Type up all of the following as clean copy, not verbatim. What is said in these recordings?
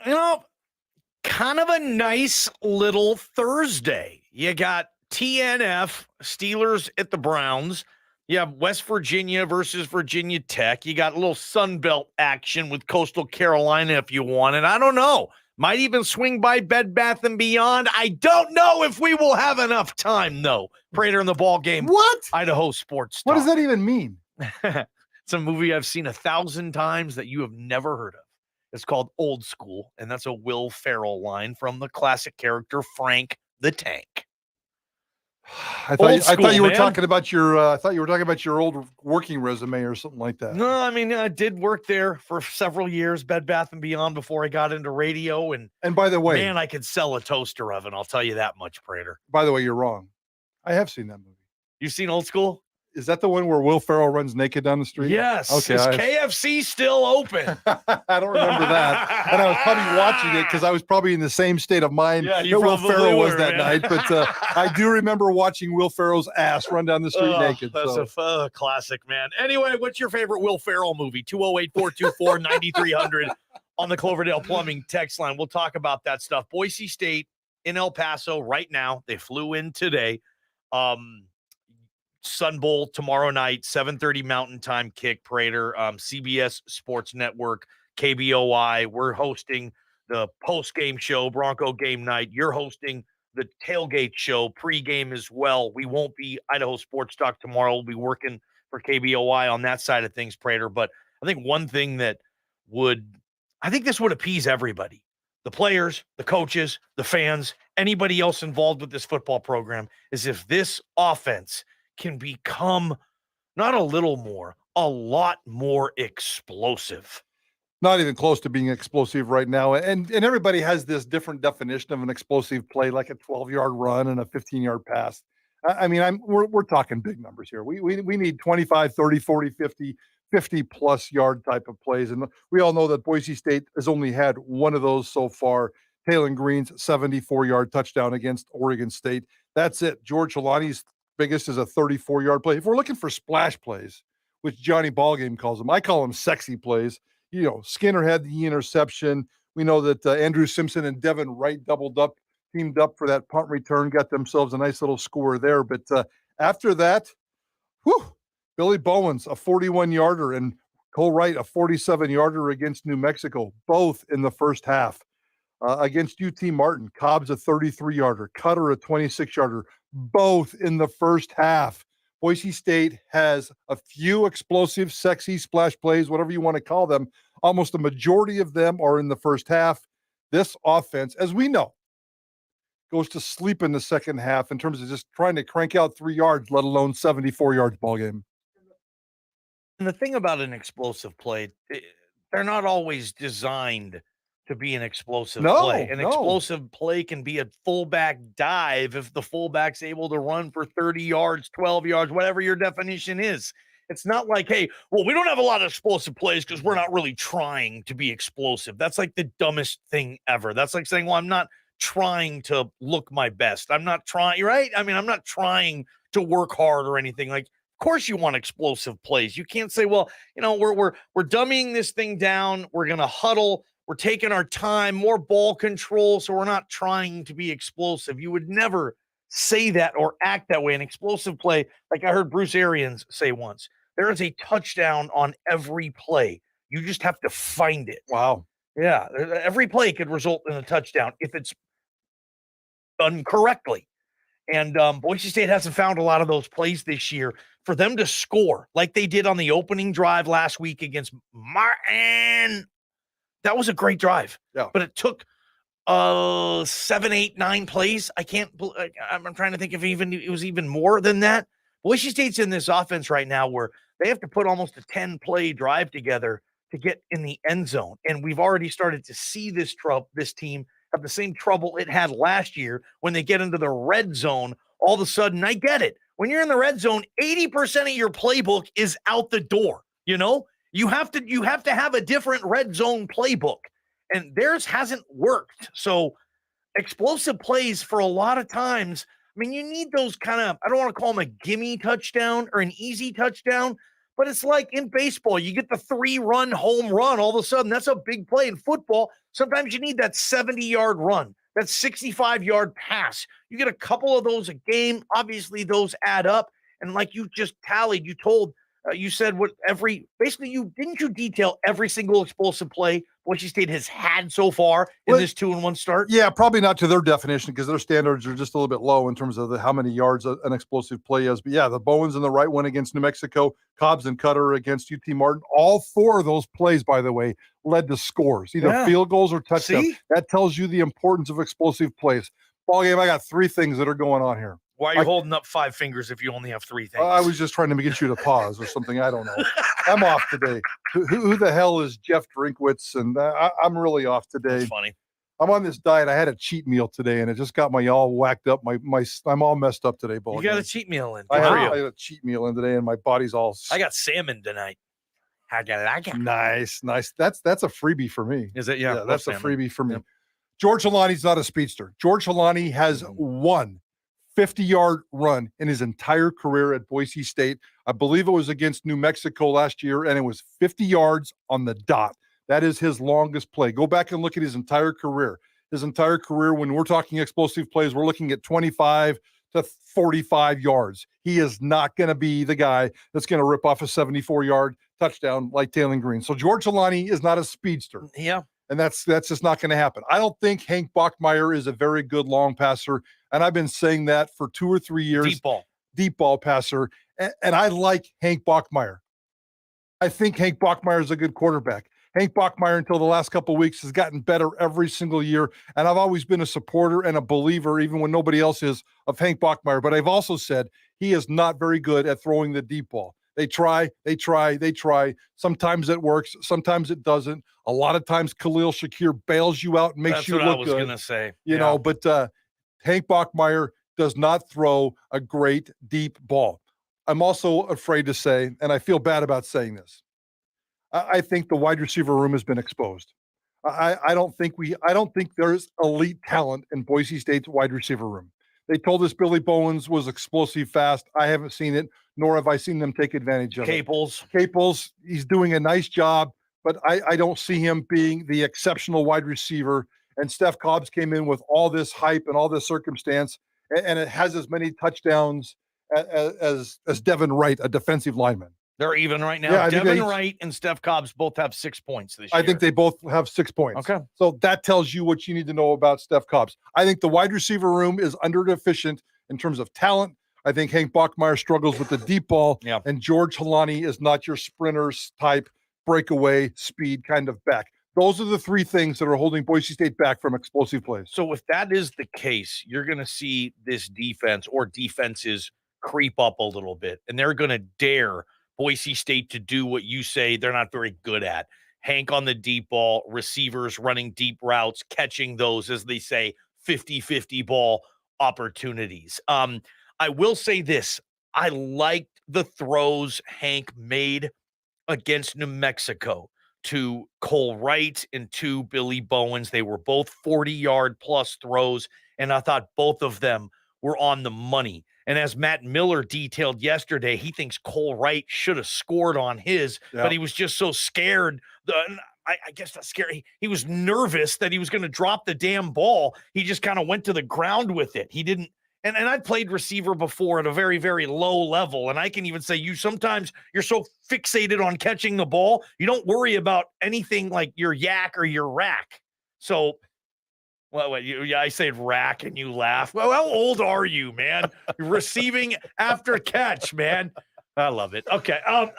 You know, kind of a nice little Thursday. You got TNF, Steelers at the Browns. You have West Virginia versus Virginia Tech. You got a little Sunbelt action with Coastal Carolina if you want it. I don't know. Might even swing by Bed Bath & Beyond. I don't know if we will have enough time, though. Prater in the Ball Game. What? Idaho Sports Talk. What does that even mean? It's a movie I've seen 1,000 times that you have never heard of. It's called Old School, and that's a Will Ferrell line from the classic character Frank the Tank. I thought you were talking about your old working resume or something like that. No, I mean, I did work there for several years, Bed Bath & Beyond, before I got into radio. And by the way, man, I could sell a toaster oven. I'll tell you that much, Prater. By the way, you're wrong. I have seen that movie. You've seen Old School? Is that the one where Will Ferrell runs naked down the street? Yes. Okay. Is KFC still open? I don't remember that. And I was probably watching it because I was probably in the same state of mind that Will Ferrell was that night. But I do remember watching Will Ferrell's ass run down the street naked. That's a classic, man. Anyway, what's your favorite Will Ferrell movie? 208-424-9300 on the Cloverdale Plumbing text line. We'll talk about that stuff. Boise State in El Paso right now. They flew in today. Sun Bowl tomorrow night, 7:30 Mountain Time kick, Prater, CBS Sports Network, KBOI. We're hosting the post-game show, Bronco game night. You're hosting the tailgate show, pregame as well. We won't be Idaho Sports Talk tomorrow. We'll be working for KBOI on that side of things, Prater. But I think one thing that this would appease everybody, the players, the coaches, the fans, anybody else involved with this football program, is if this offense can become not a little more, a lot more explosive. Not even close to being explosive right now. And everybody has this different definition of an explosive play, like a 12-yard run and a 15-yard pass. I mean, we're talking big numbers here. We need 25, 30, 40, 50 plus yard type of plays. And we all know that Boise State has only had one of those so far. Taylon Green's 74-yard touchdown against Oregon State. That's it. George Holani's biggest is a 34-yard play. If we're looking for splash plays, which Johnny Ballgame calls them, I call them sexy plays. You know, Skinner had the interception. We know that Andrew Simpson and Devin Wright teamed up for that punt return, got themselves a nice little score there. But after that, Billy Bowens, a 41-yarder, and Cole Wright, a 47-yarder against New Mexico, both in the first half. Against UT Martin, Cobb's a 33-yarder, Cutter a 26-yarder, both in the first half. Boise State has a few explosive, sexy splash plays, whatever you want to call them. Almost a majority of them are in the first half. This offense, as we know, goes to sleep in the second half in terms of just trying to crank out 3 yards, let alone 74 yards ball game. And the thing about an explosive play, they're not always designed to be an explosive play. An explosive play can be a fullback dive if the fullback's able to run for 30 yards, 12 yards, whatever your definition is. It's not like, hey, well, we don't have a lot of explosive plays because we're not really trying to be explosive. That's like the dumbest thing ever. That's like saying, well, I'm not trying to look my best. I'm not trying, right? I mean, I'm not trying to work hard or anything. Like, of course you want explosive plays. You can't say, well, you know, we're dumbing this thing down. We're going to huddle. We're taking our time, more ball control, so we're not trying to be explosive. You would never say that or act that way. An explosive play, like I heard Bruce Arians say once, there is a touchdown on every play. You just have to find it. Wow. Yeah, every play could result in a touchdown if it's done correctly. And Boise State hasn't found a lot of those plays this year for them to score like they did on the opening drive last week against Martin. That was a great drive, but it took 7, 8, 9 plays. I'm trying to think if it was even more than that. Boise State's in this offense right now where they have to put almost a 10-play drive together to get in the end zone. And we've already started to see this team have the same trouble it had last year when they get into the red zone. All of a sudden, I get it. When you're in the red zone, 80% of your playbook is out the door, you know? You have to have a different red zone playbook, and theirs hasn't worked. So explosive plays for a lot of times, I mean, you need those kind of, I don't want to call them a gimme touchdown or an easy touchdown, But it's like in baseball, you get the 3-run home run. All of a sudden, that's a big play. In football, sometimes you need that 70-yard run, that 65-yard pass. You get a couple of those a game. Obviously, those add up. And like you just tallied, you said basically didn't you detail every single explosive play Boise State has had so far in this 2-1 start? Yeah, probably not to their definition because their standards are just a little bit low in terms of how many yards an explosive play is. But yeah, the Bowens and the right one against New Mexico, Cobbs and Cutter against UT Martin. All 4 of those plays, by the way, led to scores, either field goals or touchdowns. See? That tells you the importance of explosive plays. Ball game, I got 3 things that are going on here. Why are you holding up 5 fingers if you only have 3 things? I was just trying to get you to pause or something. I don't know. I'm off today. Who the hell is Jeff Drinkwitz? And I'm really off today. That's funny. I'm on this diet. I had a cheat meal today, and it just got me all whacked up. I'm all messed up today, Ball. You got a cheat meal in. I had a cheat meal in today, and my body's all. I got salmon tonight. I got it. Nice. That's a freebie for me. Is it? Yeah, that's a salmon. freebie for me. Yep. George Halani's not a speedster. George Halani has one 50-yard run in his entire career at Boise State. I believe it was against New Mexico last year, and it was 50 yards on the dot. That is his longest play. Go back and look at his entire career. His entire career, when we're talking explosive plays, we're looking at 25 to 45 yards. He is not going to be the guy that's going to rip off a 74-yard touchdown like Taylor Green. So George Halani is not a speedster. Yeah. And that's just not going to happen. I don't think Hank Bachmeier is a very good long passer. And I've been saying that for 2 or 3 years. Deep ball passer. And I like Hank Bachmeier. I think Hank Bachmeier is a good quarterback. Hank Bachmeier, until the last couple of weeks, has gotten better every single year. And I've always been a supporter and a believer, even when nobody else is, of Hank Bachmeier. But I've also said he is not very good at throwing the deep ball. They try. Sometimes it works. Sometimes it doesn't. A lot of times Khalil Shakir bails you out and makes you look good. That's what I was going to say. You know, but Hank Bachmeier does not throw a great deep ball. I'm also afraid to say, and I feel bad about saying this, I think the wide receiver room has been exposed. I don't think there's elite talent in Boise State's wide receiver room. They told us Billy Bowens was explosive fast. I haven't seen it, nor have I seen them take advantage of it. Caples, he's doing a nice job, but I don't see him being the exceptional wide receiver. And Steph Cobbs came in with all this hype and all this circumstance, and it has as many touchdowns as Devin Wright, a defensive lineman. They're even right now. Yeah, Devin Wright and Steph Cobbs both have 6 points this year. I think they both have 6 points. Okay. So that tells you what you need to know about Steph Cobbs. I think the wide receiver room is under deficient in terms of talent. I think Hank Bachmeier struggles with the deep ball. Yeah. And George Halani is not your sprinters type, breakaway, speed kind of back. Those are the 3 things that are holding Boise State back from explosive plays. So if that is the case, you're going to see this defense or defenses creep up a little bit, and they're going to dare Boise State to do what you say they're not very good at. Hank on the deep ball, receivers running deep routes, catching those, as they say, 50-50 ball opportunities. I will say this. I liked the throws Hank made against New Mexico to Cole Wright and to Billy Bowens. They were both 40-yard plus throws, and I thought both of them were on the money. And as Matt Miller detailed yesterday, he thinks Cole Wright should have scored on his, but he was just so scared. I guess that's scary. He was nervous that he was going to drop the damn ball. He just kind of went to the ground with it. He didn't. And I played receiver before at a very, very low level. And I can even say sometimes you're so fixated on catching the ball, you don't worry about anything like your yak or your rack. So, I said rack and you laugh. Well, how old are you, man? Receiving after catch, man. I love it. Okay. I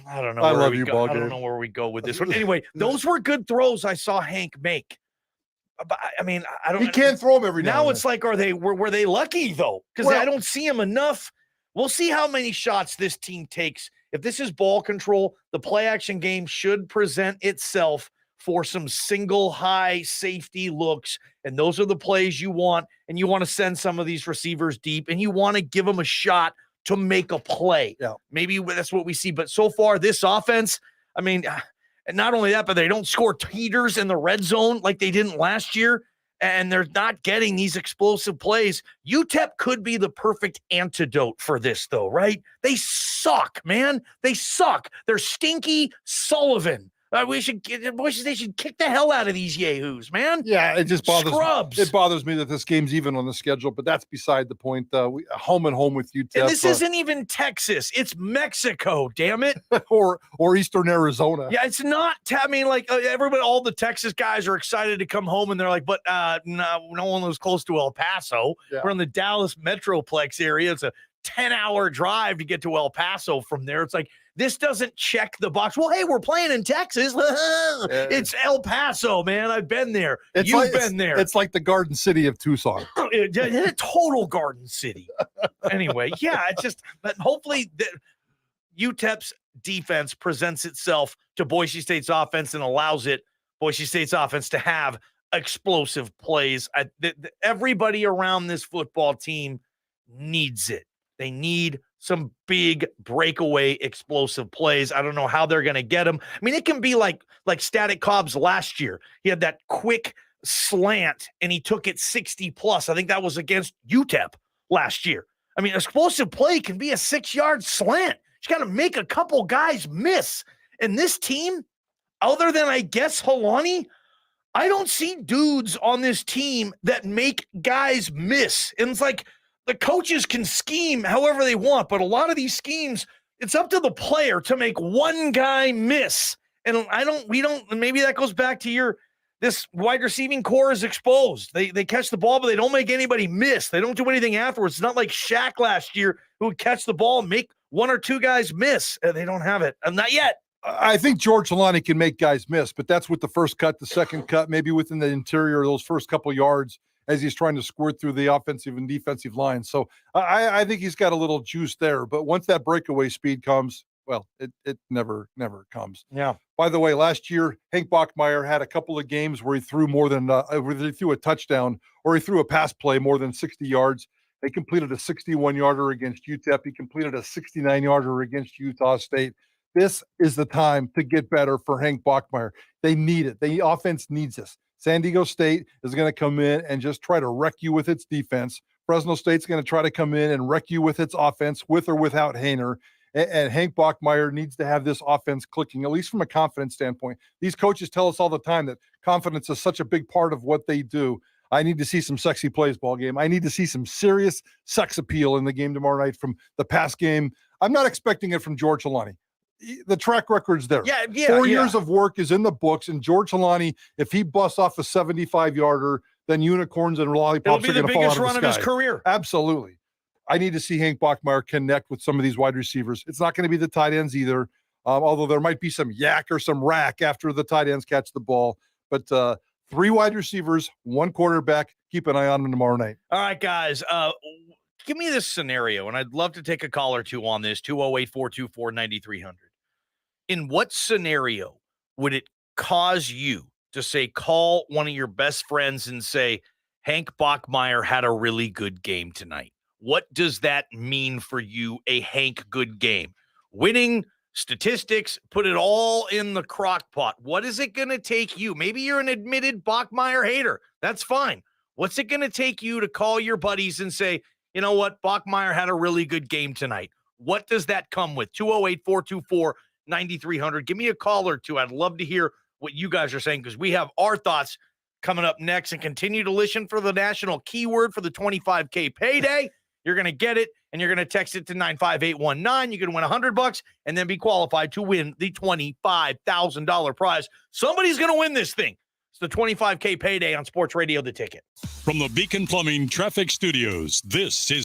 don't know. I love you, Ball. I don't know where we go with this one. Anyway, those were good throws I saw Hank make. But I mean, I don't. He can't throw them every now. Now it's like, were they lucky though? Because I don't see him enough. We'll see how many shots this team takes. If this is ball control, the play action game should present itself for some single high safety looks. And those are the plays you want. And you want to send some of these receivers deep and you want to give them a shot to make a play. Yeah. Maybe that's what we see. But so far, this offense, I mean, and not only that, but they don't score teeters in the red zone like they didn't last year. and they're not getting these explosive plays. UTEP could be the perfect antidote for this, though, right? They suck, man. They suck. They're stinky Sullivan. Boise State should kick the hell out of these yahoos, man. Yeah, it just bothers Scrubs. It bothers me that this game's even on the schedule, but that's beside the point. Home with UTEP. And this isn't even Texas. It's Mexico, damn it. or Eastern Arizona. Yeah, it's not. Everybody, all the Texas guys are excited to come home, and they're like, but no one was close to El Paso. Yeah. We're in the Dallas Metroplex area. It's a 10-hour drive to get to El Paso from there. It's like, this doesn't check the box. Well, hey, we're playing in Texas. It's El Paso, man. I've been there. You've been there. It's like the Garden City of Tucson. A total Garden City. Anyway, yeah, it's just, but hopefully UTEP's defense presents itself to Boise State's offense and allows Boise State's offense to have explosive plays. Everybody around this football team needs it. They need some big breakaway explosive plays. I don't know how they're going to get them. I mean, it can be like Static Cobb's last year. He had that quick slant and he took it 60 plus. I think that was against UTEP last year. I mean, explosive play can be a 6-yard slant. You got to make a couple guys miss. And this team, other than I guess Helani, I don't see dudes on this team that make guys miss. And it's like, the coaches can scheme however they want, but a lot of these schemes, it's up to the player to make one guy miss. And maybe that goes back to this wide receiving core is exposed. They catch the ball, but they don't make anybody miss. They don't do anything afterwards. It's not like Shaq last year who would catch the ball and make one or two guys miss. They don't have it. Not yet. I think George Helani can make guys miss, but that's with the first cut, the second cut, maybe within the interior of those first couple yards, as he's trying to squirt through the offensive and defensive line. So I think he's got a little juice there. But once that breakaway speed comes, well, it never comes. Yeah. By the way, last year, Hank Bachmeier had a couple of games where he threw whether he threw a touchdown or he threw a pass play more than 60 yards. They completed a 61-yarder against UTEP. He completed a 69-yarder against Utah State. This is the time to get better for Hank Bachmeier. They need it. The offense needs this. San Diego State is going to come in and just try to wreck you with its defense. Fresno State's going to try to come in and wreck you with its offense, with or without Haener. And Hank Bachmeier needs to have this offense clicking, at least from a confidence standpoint. These coaches tell us all the time that confidence is such a big part of what they do. I need to see some sexy plays, ball game. I need to see some serious sex appeal in the game tomorrow night from the pass game. I'm not expecting it from George Helani. The track record's there. Yeah. 4 years of work is in the books, and George Helani, if he busts off a 75-yarder, then unicorns and lollipops are going to fall out of the sky. It'll be the biggest run of his career. Absolutely. I need to see Hank Bachmeier connect with some of these wide receivers. It's not going to be the tight ends either, although there might be some yak or some rack after the tight ends catch the ball. But 3 wide receivers, 1 quarterback. Keep an eye on them tomorrow night. All right, guys. Give me this scenario, and I'd love to take a call or two on this, 208-424-9300. In what scenario would it cause you to say, call one of your best friends and say, Hank Bachmeier had a really good game tonight? What does that mean for you, a Hank good game? Winning, statistics, put it all in the crock pot. What is it going to take you? Maybe you're an admitted Bachmeier hater. That's fine. What's it going to take you to call your buddies and say, you know what, Bachmeier had a really good game tonight? What does that come with? 208-424-9300. Give me a call or two. I'd love to hear what you guys are saying, because we have our thoughts coming up next, and continue to listen for the national keyword for the 25K payday. You're going to get it, and you're going to text it to 95819. You can win $100 and then be qualified to win the $25,000 prize. Somebody's going to win this thing. It's the 25K payday on Sports Radio The Ticket. From the Beacon Plumbing Traffic Studios, this is